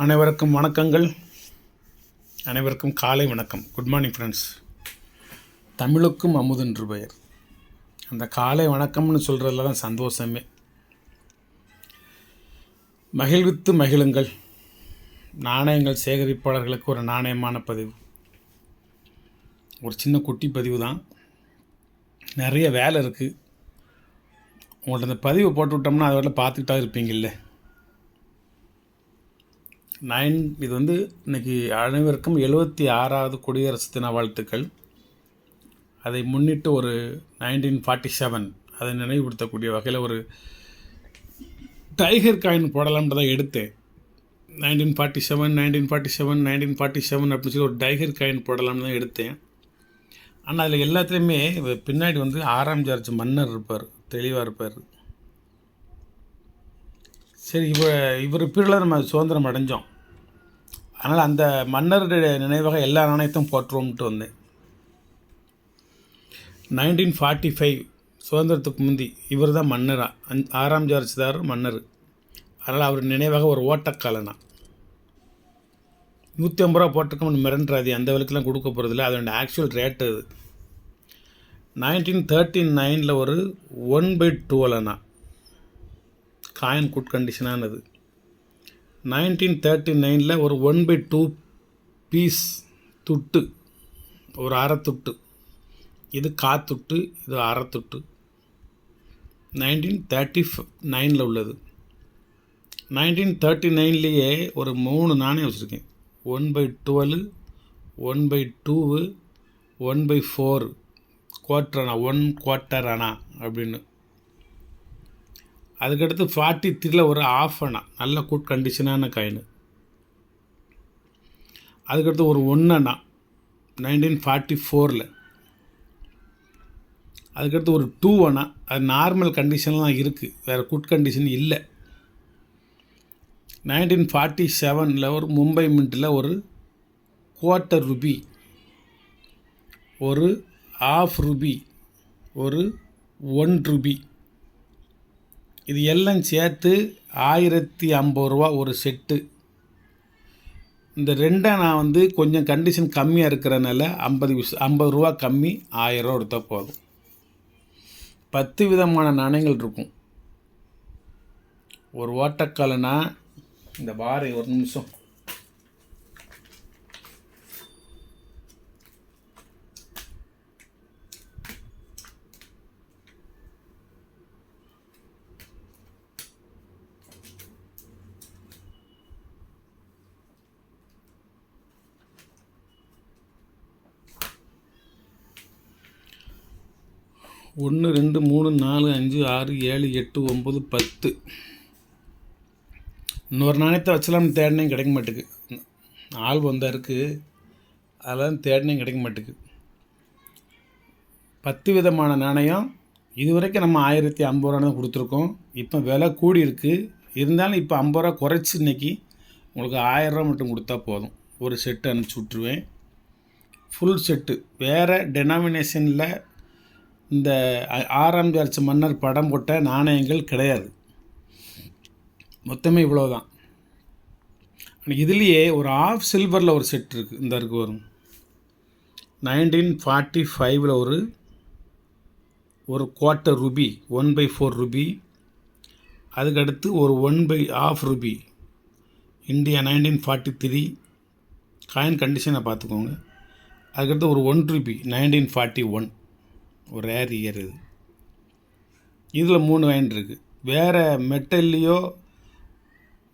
அனைவருக்கும் வணக்கங்கள். அனைவருக்கும் காலை வணக்கம். Good morning friends. தமிழுக்கும் அமுதென்று பெயர். அந்த காலை வணக்கம்னு சொல்கிறதுல தான் சந்தோஷமே. மகிழ்வித்து மகிழுங்கள். நாணயங்கள் சேகரிப்பாளர்களுக்கு ஒரு நாணயமான பதிவு, ஒரு சின்ன குட்டி பதிவு தான். நிறைய வேலை இருக்குது. உங்கள்கிட்ட அந்த பதிவை போட்டு விட்டோம்னா அதை வரல பார்த்துக்கிட்டா இருப்பீங்கள்ல. இது வந்து இன்றைக்கி அனைவருக்கும் 76வது குடியரசு தின வாழ்த்துக்கள். அதை முன்னிட்டு ஒரு 1947 அதை நினைவுபடுத்தக்கூடிய வகையில் ஒரு டைகர் காயின் போடலாம்ன்றதை எடுத்தேன். 1947 அப்படின்னு சொல்லி ஒரு டைகர் காயின் போடலாம்னு தான் எடுத்தேன். ஆனால் அதில் எல்லாத்துலேயுமே பின்னாடி வந்து 6ஆம் ஜார்ஜ் மன்னர் இருப்பார், தெளிவாக இருப்பார். சரி, இவர் பீரியடில் நம்ம சுதந்திரம் அடைஞ்சோம், அதனால் அந்த மன்னருடைய நினைவாக எல்லா நாணயத்தையும் போற்றுவோம்ட்டு வந்தேன். 1945 சுதந்திரத்துக்கு முந்தி இவர் தான் மன்னராக, 6ஆம் ஜார்ஜ் தான் மன்னர். அதனால் அவர் நினைவாக ஒரு ஓட்டக்காலனா 150 ரூபா போட்டிருக்கோம்னு மிரண்டாதி, அந்த விலைக்கெல்லாம் கொடுக்க போகிறதில்ல, அதோட ஆக்சுவல் ரேட்டு அது. 1939 ஒரு 1/2 காயின் குட் கண்டிஷனானது. 1939 ஒரு 1/2 பீஸ் துட்டு, ஒரு அரை துட்டு. இது காத்துட்டு, இது அரை துட்டு. 1939 உள்ளது. 1939 ஒரு 3 நாணயம் வச்சுருக்கேன். 1/12, 1/2, 1/4 குவார்டர் அணா, 1 குவார்ட்டர் அணா அப்படின்னு. அதுக்கடுத்து 43 ஒரு ½ அணா, நல்ல குட் கண்டிஷனான காயின். அதுக்கடுத்து ஒரு 1 அணா 1944. அதுக்கடுத்து ஒரு 2 அணா, அது நார்மல் கண்டிஷன்லாம் இருக்குது, வேறு குட் கண்டிஷன் இல்லை. 1947 ஒரு மும்பை மின்ட்டில் ஒரு குவார்ட்டர் ரூபி, ஒரு ½ ரூபி, ஒரு 1 ரூபி. இது எல்லாம் சேர்த்து 1050 ரூபா ஒரு செட்டு. இந்த ரெண்டை நான் வந்து கொஞ்சம் கண்டிஷன் கம்மியாக இருக்கிறனால 50 ரூபா கம்மி, 1000 ரூபா எடுத்தால் போதும். 10 விதமான நாணயங்கள் இருக்கும். ஒரு ஓட்டக்காலனா இந்த பாரு, ஒரு நிமிஷம். ஒன்று 2 3 4 5 6 7 8 9 10. இன்னொரு நாணயத்தை வச்சலாம்னு தேடினையும் கிடைக்க மாட்டேக்கு. ஆல்பம் தான் இருக்குது, அதெல்லாம் தேடினையும் கிடைக்க மாட்டேக்கு. 10 விதமான நாணயம். இதுவரைக்கும் நம்ம 1050 ரூபா தான் கொடுத்துருக்கோம். இப்போ விலை கூடி இருக்குது, இருந்தாலும் இப்போ 50 ரூபா குறைச்சி இன்றைக்கி உங்களுக்கு 1000 ரூபா மட்டும் கொடுத்தா போதும். ஒரு செட்டு அனுப்பிச்சி விட்ருவேன், ஃபுல் செட்டு. வேறு டெனாமினேஷனில் இந்த 6ஆம் ஜார்ஜ் மன்னர் படம் போட்ட நாணயங்கள் கிடையாது. மொத்தமே இவ்வளோ தான். இதுலேயே ஒரு ½ சில்வரில் ஒரு செட் இருக்குது, இந்த இருக்கு வரும். 1945 ஒரு குவார்ட்டர் ரூபி, 1/4 ரூபி. அதுக்கடுத்து ஒரு 1/2 ரூபி இந்தியா 1943 காயின் கண்டிஷனை பார்த்துக்கோங்க. அதுக்கடுத்து ஒரு 1 ரூபி 1941, ஒரு ரேர் இயர் இது. இதில் 3 காயின் இருக்குது. வேறு மெட்டல்லையோ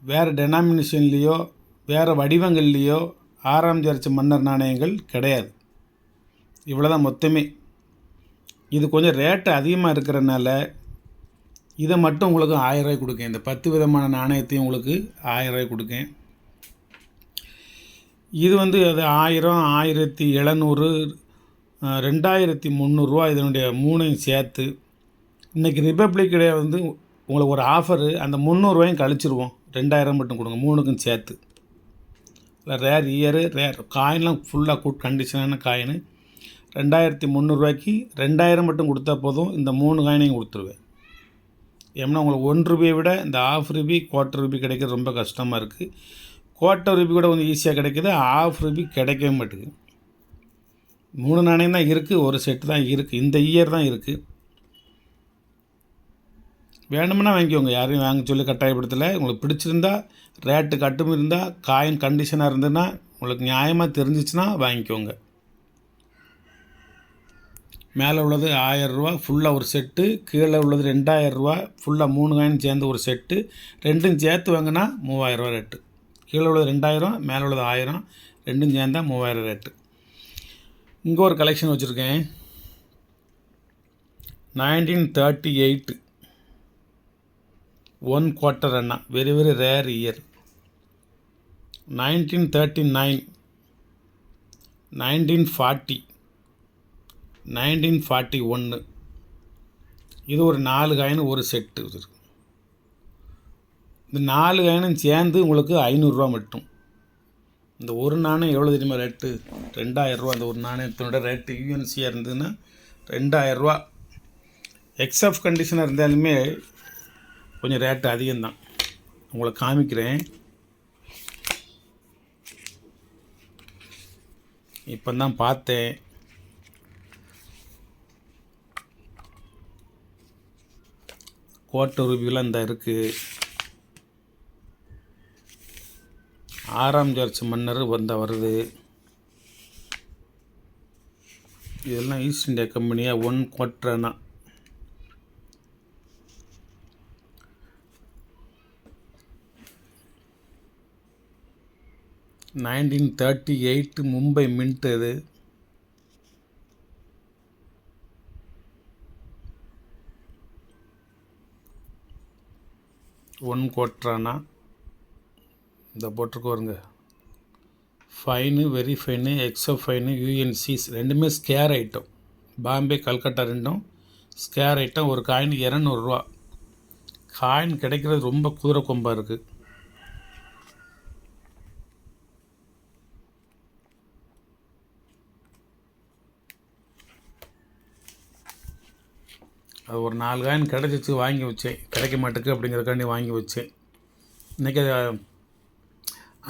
வேறு டெனாமினேஷன்லேயோ வேறு வடிவங்கள்லேயோ 6ஆம் ஜார்ஜ் மன்னர் நாணயங்கள் கிடையாது. இவ்வளோ தான் மொத்தமே. இது கொஞ்சம் ரேட்டு அதிகமாக இருக்கிறனால இதை மட்டும் உங்களுக்கு 1000 ரூபாய் கொடுக்கேன். இந்த 10 விதமான நாணயத்தையும் உங்களுக்கு 1000 ரூபாய் கொடுக்கேன். இது வந்து அது 1000, 1700, 2300 ரூபா. இதனுடைய 3ஐயும் சேர்த்து இன்றைக்கி ரிப்பப்ளிக் டே வந்து உங்களுக்கு ஒரு ஆஃபரு, அந்த 300 ரூபாயும் கழிச்சிருவோம். 2000 மட்டும் கொடுங்க, 3க்கும் சேர்த்து. இல்லை ரேர் இயரு, ரேர் காயின்லாம் ஃபுல்லாக குட் கண்டிஷனான காயின். 2300 ரூபாய்க்கு 2000 மட்டும் கொடுத்தா போதும். இந்த 3 காயினையும் கொடுத்துருவேன். ஏன்னா உங்களுக்கு 1 ரூபாயை விட இந்த ½ ரூபி, குவார்ட்டர் ரூபி கிடைக்கிறது ரொம்ப கஷ்டமாக இருக்குது. குவார்ட்டர் ரூபி கூட கொஞ்சம் ஈஸியாக கிடைக்கிது, ஆஃப் ரூபி கிடைக்கவே மாட்டேங்குது. 3 நாணயம் தான் இருக்குது, ஒரு செட்டு தான் இருக்குது, இந்த இயர் தான் இருக்குது. வேணும்னா வாங்கிக்கோங்க, யாரையும் வாங்க சொல்லி கட்டாயப்படுத்தலை. உங்களுக்கு பிடிச்சிருந்தா, ரேட்டு கட்டும் இருந்தால், காயின் கண்டிஷனாக இருந்ததுன்னா, உங்களுக்கு நியாயமாக தெரிஞ்சிச்சுன்னா வாங்கிக்கோங்க. மேலே உள்ளது 1000 ரூபா ஃபுல்லாக ஒரு செட்டு, கீழே உள்ளது 2000 ரூபா ஃபுல்லாக 3 காயின் சேர்ந்து ஒரு செட்டு. ரெண்டும் சேர்த்து வாங்கினா 3000 ரூபா ரேட்டு. கீழே உள்ளது 2000, மேலே உள்ளது 1000, ரெண்டும் சேர்ந்தா 3000 ரேட்டு. இங்கே ஒரு கலெக்ஷன் வச்சுருக்கேன். 1938 1 குவார்ட்டர் அண்ணா, வெரி வெரி ரேர் இயர். 1939, 1940, 1941. இது ஒரு 4 காயின் ஒரு செட்டு வச்சுருக்கு. இந்த 4 காயினும் சேர்ந்து உங்களுக்கு 500 ரூபா மட்டும். இந்த ஒரு நாணயம் எவ்வளோ தெரியுமா ரேட்டு? 2000 ரூபா. அந்த ஒரு நாணயத்தினோட ரேட்டு யூஎன்சியாக இருந்ததுன்னா 2000 ரூபா. எக்ஸ்எஃப் கண்டிஷனாக இருந்தாலுமே கொஞ்சம் ரேட்டு அதிகம்தான். உங்களை காமிக்கிறேன். இப்போ தான் பார்த்தேன். குவார்ட்டர் ரூபியெலாம் இந்த இருக்குது. 6ஆம் ஜார்ஜ் மன்னர் வருது. இதெல்லாம் ஈஸ்ட் இந்தியா கம்பெனியாக 1 குவார்ட்டர்னா. $1938 மும்பை மின்ட். இது ஒன் குவார்ட்டரானா இந்த போட்டிருக்கு வருங்க. ஃபைனு, வெரி ஃபைனு, எக்ஸோ ஃபைனு, யூஎன்சிஸ் ரெண்டுமே ஸ்கேர் ஐட்டம். பாம்பே கல்கட்டா ரெண்டும் ஸ்கேர் ஐட்டம். ஒரு காயின் 200 ரூபா. காயின் கிடைக்கிறது ரொம்ப குதிரை கொம்பாக இருக்குது. அது ஒரு 4 காயின் கிடச்சிச்சு, வாங்கி வச்சேன். கிடைக்க மாட்டேக்கு அப்படிங்கிறக்காண்டி வாங்கி வச்சேன். இன்றைக்கி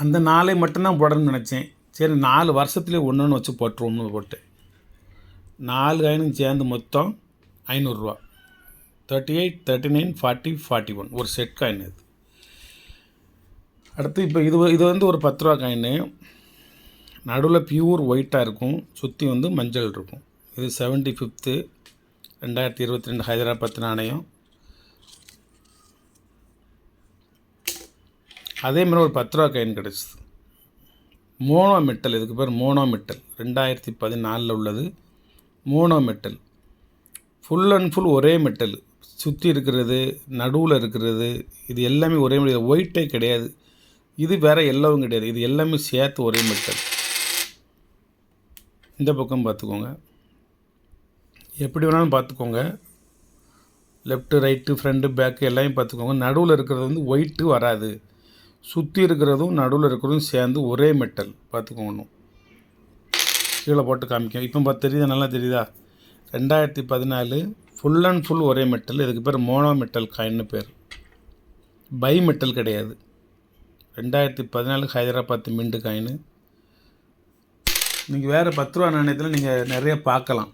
அந்த 4 மட்டும்தான் போடணும்னு நினச்சேன். சரி 4 வருஷத்துலேயே ஒன்று வச்சு போட்டுருவோம்னு போட்டேன். 4 காயினும் சேர்ந்து மொத்தம் 500 ரூபா. 38, 39, 40, 41 ஒரு செட் காயின். இது அடுத்து இப்போ இது வந்து ஒரு 10 ரூபா காயின். நடுவில் பியூர் ஒயிட்டாக இருக்கும், சுற்றி வந்து மஞ்சள் இருக்கும். இது 75th 2022 ஹைதராபாத் நாணயம். அதேமாதிரி ஒரு 10 ரூபா காயின் கிடச்சிது. மோனோ மெட்டல், இதுக்கு பேர் மோனோ மெட்டல். 2014 உள்ளது. Mono metal full and full ஒரே மெட்டல். சுற்றி இருக்கிறது, நடுவில் இருக்கிறது, இது எல்லாமே ஒரே மெட்டல். ஒயிட்டே கிடையாது. இது வேறு எல்லோவும் கிடையாது. இது எல்லாமே சேர்த்து ஒரே மெட்டல். இந்த பக்கம் பார்த்துக்கோங்க, எப்படி வேணாலும் பார்த்துக்கோங்க. லெஃப்ட்டு, ரைட்டு, ஃப்ரண்ட்டு, பேக்கு எல்லாமே பார்த்துக்கோங்க. நடுவில் இருக்கிறது வந்து ஒயிட்டு வராது. சுற்றி இருக்கிறதும் நடுவில் இருக்கிறதும் சேர்ந்து ஒரே மெட்டல் பார்த்துக்கோங்க. கீழே போட்டு காமிக்கும். இப்போ தெரியுதா? நல்லா தெரியுதா? 2014 ஃபுல் அண்ட் ஃபுல் ஒரே மெட்டல். இதுக்கு பேர் மோனோ மெட்டல் காயின்னு பேர். பை மெட்டல் கிடையாது. 2014 ஹைதராபாத் மின்ட் காயின். நீங்கள் வேறு 10 ரூபா நாணயத்தில் நீங்கள் நிறைய பார்க்கலாம்.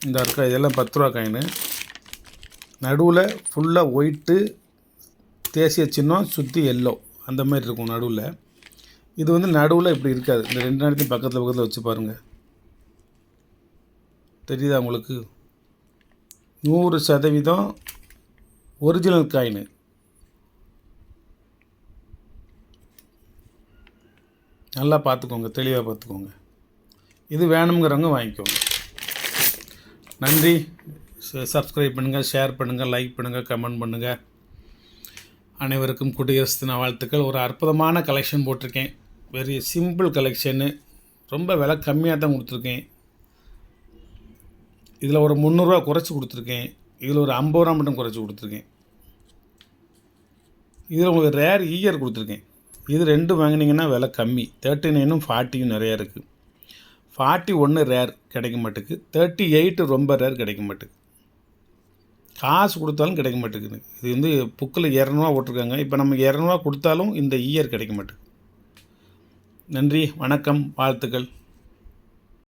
இந்த இருக்கா, இதெல்லாம் 10 ரூபா காயின். நடுவில் ஃபுல்லாக ஒயிட்டு, தேசிய சின்னம், சுற்றி எல்லோ அந்த மாதிரி இருக்கும் நடுவில். இது வந்து நடுவில் இப்படி இருக்காது. இந்த 2 நாணயத்தையும் பக்கத்தில் வச்சு பாருங்கள். தெரியுதா உங்களுக்கு? 100% ஒரிஜினல் காயின். நல்லா பார்த்துக்கோங்க, தெளிவாக பார்த்துக்கோங்க. இது வேணுங்கிறவங்க வாங்கிக்கோங்க. நன்றி. சப்ஸ்கிரைப் பண்ணுங்கள், ஷேர் பண்ணுங்கள், லைக் பண்ணுங்கள், கமெண்ட் பண்ணுங்கள். அனைவருக்கும் குடியரசு தின வாழ்த்துக்கள். ஒரு அற்புதமான கலெக்ஷன் போட்டிருக்கேன். Very simple collection. ரொம்ப விலை கம்மியாக தான் கொடுத்துருக்கேன். இதில் ஒரு 300 ரூபா குறைச்சி கொடுத்துருக்கேன். இதில் ஒரு 50 ரூபா மட்டும் குறைச்சி கொடுத்துருக்கேன். இதில் உங்களுக்கு ரேர் இயர் கொடுத்துருக்கேன். இது 2 வாங்கினீங்கன்னா விலை கம்மி. 39ம் 40யும் நிறையா இருக்குது. 41 ரேர் கிடைக்க மாட்டேக்கு, 38 ரொம்ப ரேர் கிடைக்க மாட்டேக்கு. காசு கொடுத்தாலும் கிடைக்க மாட்டேங்குது. இது வந்து புக்கில் 200 போட்டிருக்காங்க. இப்போ நம்ம 200 கொடுத்தாலும் இந்த இயர் கிடைக்க மாட்டேங்குது. நன்றி, வணக்கம், வாழ்த்துக்கள்.